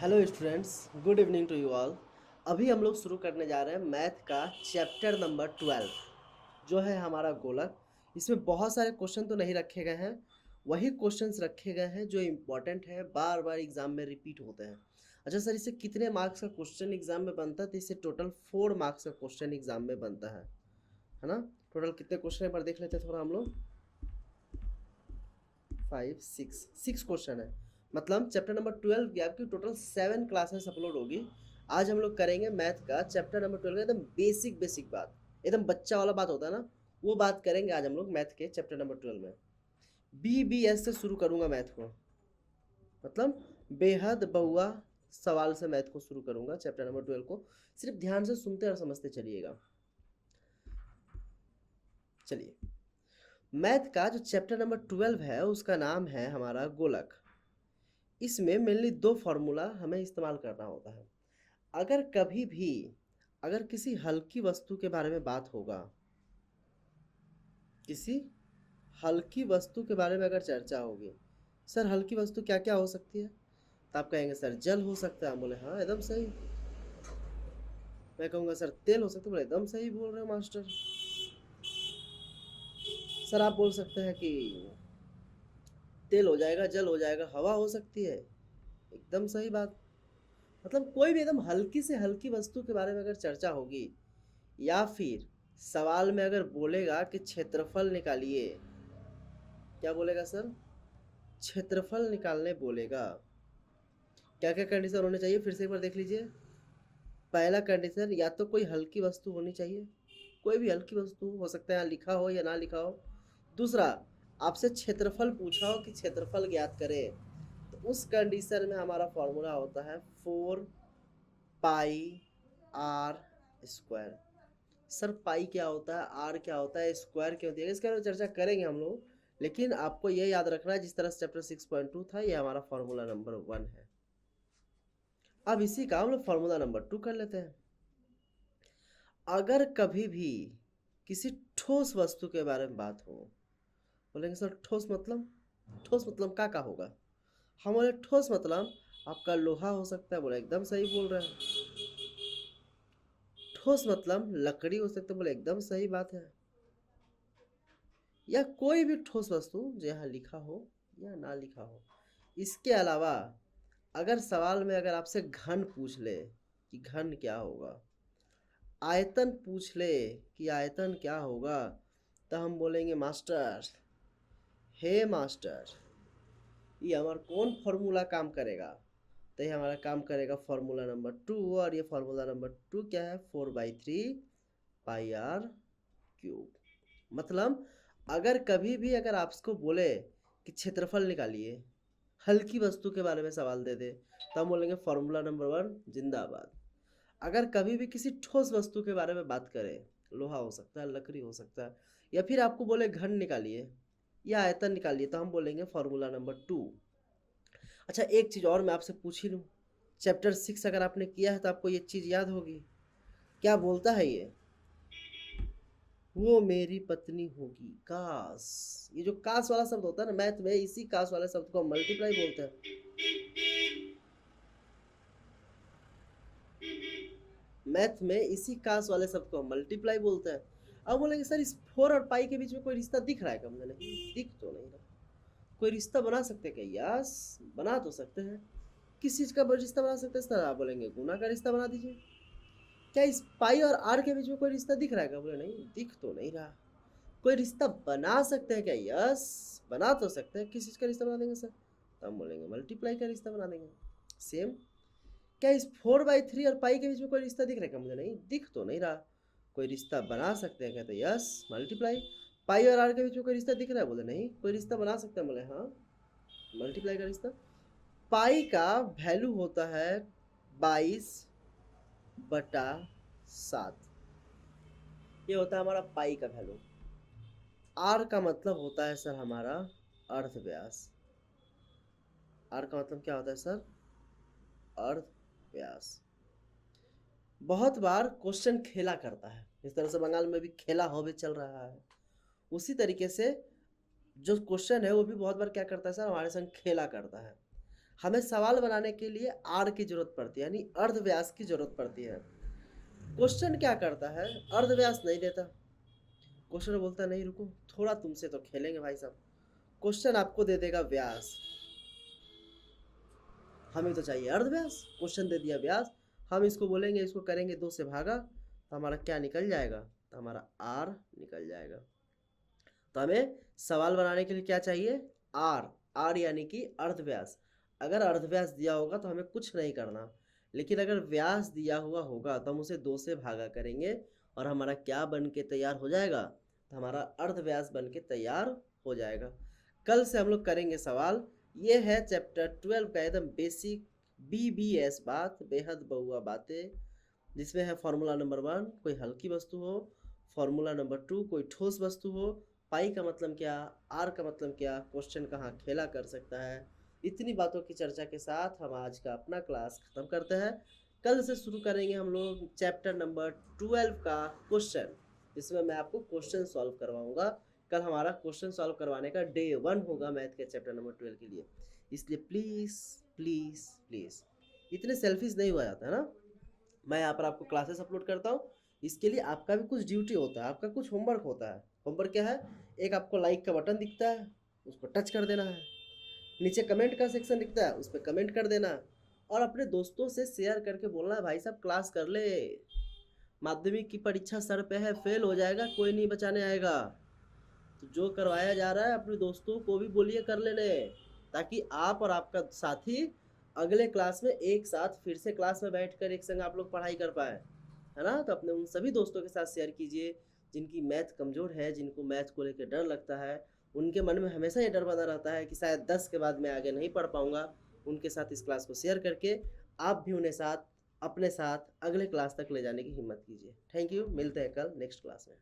Hello students, good evening to you all. अभी हम लोग शुरू करने जा रहे हैं मैथ का चैप्टर नंबर 12 जो है हमारा गोलक। इसमें बहुत सारे क्वेश्चन तो नहीं रखे गए हैं, वही क्वेश्चंस रखे गए हैं जो इम्पोर्टेंट है, बार बार एग्जाम में रिपीट होते हैं। अच्छा सर, इससे कितने मार्क्स का क्वेश्चन एग्जाम में बनता है? तो इससे टोटल 4 मार्क्स का क्वेश्चन एग्जाम में बनता है ना। टोटल कितने क्वेश्चन एक बार देख लेते हैं थोड़ा हम लोग। 6 क्वेश्चन है, मतलब चैप्टर नंबर 12 की आपकी टोटल 7 क्लासेस अपलोड होगी। आज हम लोग करेंगे मैथ का चैप्टर नंबर 12 का एकदम बेसिक बेसिक बात, एकदम बच्चा वाला बात होता है ना, वो बात करेंगे आज हम लोग मैथ के चैप्टर नंबर 12 में। BBS से शुरू करूंगा मैथ को, मतलब बेहद बहुआ सवाल से मैथ को शुरू करूंगा चैप्टर नंबर 12 को। सिर्फ ध्यान से सुनते और समझते चलिएगा। चलिए, मैथ का जो चैप्टर नंबर 12 है उसका नाम है हमारा गोलक। इसमें मेनली 2 फार्मूला हमें इस्तेमाल करना होता है। अगर कभी भी अगर किसी हल्की वस्तु के बारे में बात होगा, किसी हल्की वस्तु के बारे में अगर चर्चा होगी, सर हल्की वस्तु क्या क्या हो सकती है? तो आप कहेंगे सर जल हो सकता है। हम बोले हाँ एकदम सही। मैं कहूँगा सर तेल हो सकता है। बोले एकदम सही बोल रहे हो मास्टर। सर आप बोल सकते हैं कि तेल हो जाएगा, जल हो जाएगा, हवा हो सकती है। एकदम सही बात। मतलब कोई भी एकदम हल्की से हल्की वस्तु के बारे में अगर चर्चा होगी, या फिर सवाल में अगर बोलेगा कि क्षेत्रफल निकालिए, क्या बोलेगा सर? क्षेत्रफल निकालने बोलेगा। क्या क्या कंडीशन होने चाहिए फिर से एक बार देख लीजिए। पहला कंडीशन, या तो कोई हल्की वस्तु होनी चाहिए, कोई भी हल्की वस्तु हो सकता है, लिखा हो या ना लिखा हो। दूसरा, आपसे क्षेत्रफल पूछा हो कि क्षेत्रफल ज्ञात करें, तो उस कंडीशन में हमारा फॉर्मूला होता है 4πr²। सर पाई क्या होता है, आर क्या होता है, स्क्वायर क्या होती है, इसके बारे में चर्चा करेंगे हम लोग। लेकिन आपको ये याद रखना है, जिस तरह से चैप्टर 6.2 था, ये हमारा फॉर्मूला नंबर 1 है। अब इसी का हम लोग फॉर्मूला नंबर 2 कर लेते हैं। अगर कभी भी किसी ठोस वस्तु के बारे में बात हो, बोलेंगे सर ठोस मतलब? ठोस मतलब क्या होगा? हम बोले ठोस मतलब आपका लोहा हो सकता है। बोले एकदम सही बोल रहे हैं। ठोस मतलब लकड़ी हो सकता है। बोले एकदम सही बात है। या कोई भी ठोस वस्तु जो यहाँ लिखा हो या ना लिखा हो। इसके अलावा अगर सवाल में अगर आपसे घन पूछ ले कि घन क्या होगा, आयतन पूछ ले कि आयतन क्या होगा, तो हम बोलेंगे मास्टर, हे मास्टर, ये हमारा कौन फॉर्मूला काम करेगा? तो ये हमारा काम करेगा फॉर्मूला नंबर 2। और ये फॉर्मूला नंबर 2 क्या है? 4/3πr³। मतलब अगर कभी भी अगर आपको बोले कि क्षेत्रफल निकालिए, हल्की वस्तु के बारे में सवाल दे दे, तो हम बोलेंगे फॉर्मूला नंबर 1 जिंदाबाद। अगर कभी भी किसी ठोस वस्तु के बारे में बात करें, लोहा हो सकता है, लकड़ी हो सकता है, या फिर आपको बोले घन निकालिए या आयतन निकालिए, तो हम बोलेंगे फॉर्मूला नंबर 2। अच्छा एक चीज़ और मैं आपसे पूछ ही लूँ, चैप्टर 6 अगर आपने किया है तो आपको ये चीज़ याद होगी। क्या बोलता है ये? वो मेरी पत्नी होगी काश। ये जो काश वाला शब्द होता है ना मैथ में, इसी काश वाले शब्द को मल्टीप्लाई बोलते हैं। मैथ में इसी काश वाले शब्द को मल्टीप्लाई बोलते हैं। अब बोलेंगे सर इस 4 और पाई के बीच में कोई रिश्ता दिख रहा है क्या? मुझे नहीं दिख तो नहीं रहा। कोई रिश्ता बना सकते हैं क्या? यस, बना तो सकते हैं। किस चीज़ का रिश्ता बना सकते हैं सर? आप बोलेंगे गुना का रिश्ता बना दीजिए। क्या इस पाई और आर के बीच में कोई रिश्ता दिख रहा है क्या? बोले नहीं दिख तो नहीं रहा। कोई रिश्ता बना सकते हैं क्या? यस, बना तो सकते हैं। किस चीज़ का रिश्ता बना देंगे सर? तो हम बोलेंगे मल्टीप्लाई का रिश्ता बना देंगे। सेम, क्या इस 4/3 और पाई के बीच में कोई रिश्ता दिख रहा है क्या? मुझे नहीं दिख तो नहीं रहा। कोई रिश्ता बना सकते हैं क्या? तो यस, मल्टीप्लाई। पाई और आर के बीच में कोई रिश्ता दिख रहा है? बोले नहीं। कोई रिश्ता बना सकते हैं? बोले हाँ, मल्टीप्लाई का रिश्ता। पाई का वैल्यू होता है 22/7। ये होता है हमारा पाई का वैल्यू। आर का मतलब होता है सर हमारा अर्ध व्यास। आर का मतलब क्या होता है सर? अर्ध व्यास। बहुत बार क्वेश्चन खेला करता है, इस तरह से बंगाल में भी खेला होवे चल रहा है, उसी तरीके से जो क्वेश्चन है वो भी बहुत बार क्या करता है सर? हमारे संग खेला करता है। हमें सवाल बनाने के लिए आर की जरूरत पड़ती है, यानी अर्धव्यास की जरूरत पड़ती है। क्वेश्चन क्या करता है, अर्धव्यास नहीं देता। क्वेश्चन बोलता नहीं रुको थोड़ा तुमसे तो खेलेंगे भाई साहब, क्वेश्चन आपको दे देगा व्यास, हमें तो चाहिए अर्धव्यास। क्वेश्चन दे दिया व्यास, हम इसको बोलेंगे, इसको करेंगे 2 से भागा, तो हमारा क्या निकल जाएगा, तो हमारा आर निकल जाएगा। तो हमें सवाल बनाने के लिए क्या चाहिए, आर, आर यानी कि अर्धव्यास। अगर अर्धव्यास दिया होगा तो हमें कुछ नहीं करना, लेकिन अगर व्यास दिया हुआ होगा तो हम उसे 2 से भागा करेंगे और हमारा क्या बन के तैयार हो जाएगा, तो हमारा अर्धव्यास बन के तैयार हो जाएगा। कल से हम लोग करेंगे सवाल। ये है चैप्टर 12 का एकदम बेसिक BBS बात, बेहद बहुआ बातें, जिसमें है फॉर्मूला नंबर 1 कोई हल्की वस्तु हो, फॉर्मूला नंबर 2 कोई ठोस वस्तु हो, पाई का मतलब क्या, आर का मतलब क्या, क्वेश्चन कहाँ खेला कर सकता है। इतनी बातों की चर्चा के साथ हम आज का अपना क्लास खत्म करते हैं। कल से शुरू करेंगे हम लोग चैप्टर नंबर 12 का क्वेश्चन, जिसमें मैं आपको क्वेश्चन सॉल्व करवाऊंगा। कल हमारा क्वेश्चन सॉल्व करवाने का डे 1 होगा मैथ के चैप्टर नंबर 12 के लिए। इसलिए प्लीज़ प्लीज़ प्लीज़ इतने सेल्फिश नहीं हुआ जाता है ना। मैं यहाँ पर आपको क्लासेस अपलोड करता हूँ, इसके लिए आपका भी कुछ ड्यूटी होता है, आपका कुछ होमवर्क होता है। होमवर्क क्या है, एक आपको लाइक का बटन दिखता है, उसको टच कर देना है। नीचे कमेंट का सेक्शन दिखता है, उस पर कमेंट कर देना है, और अपने दोस्तों से शेयर करके बोलना है भाई साहब क्लास कर ले, माध्यमिक की परीक्षा सर पे है, फेल हो जाएगा कोई नहीं बचाने आएगा। तो जो करवाया जा रहा है अपने दोस्तों को भी बोलिए कर लेने, ताकि आप और आपका साथी अगले क्लास में एक साथ फिर से क्लास में बैठकर एक संग आप लोग पढ़ाई कर पाए, है ना। तो अपने उन सभी दोस्तों के साथ शेयर कीजिए जिनकी मैथ कमज़ोर है, जिनको मैथ को लेकर डर लगता है, उनके मन में हमेशा ये डर बना रहता है कि शायद 10 के बाद मैं आगे नहीं पढ़ पाऊँगा। उनके साथ इस क्लास को शेयर करके आप भी उन्हें साथ अपने साथ अगले क्लास तक ले जाने की हिम्मत कीजिए। थैंक यू, मिलते हैं कल नेक्स्ट क्लास में।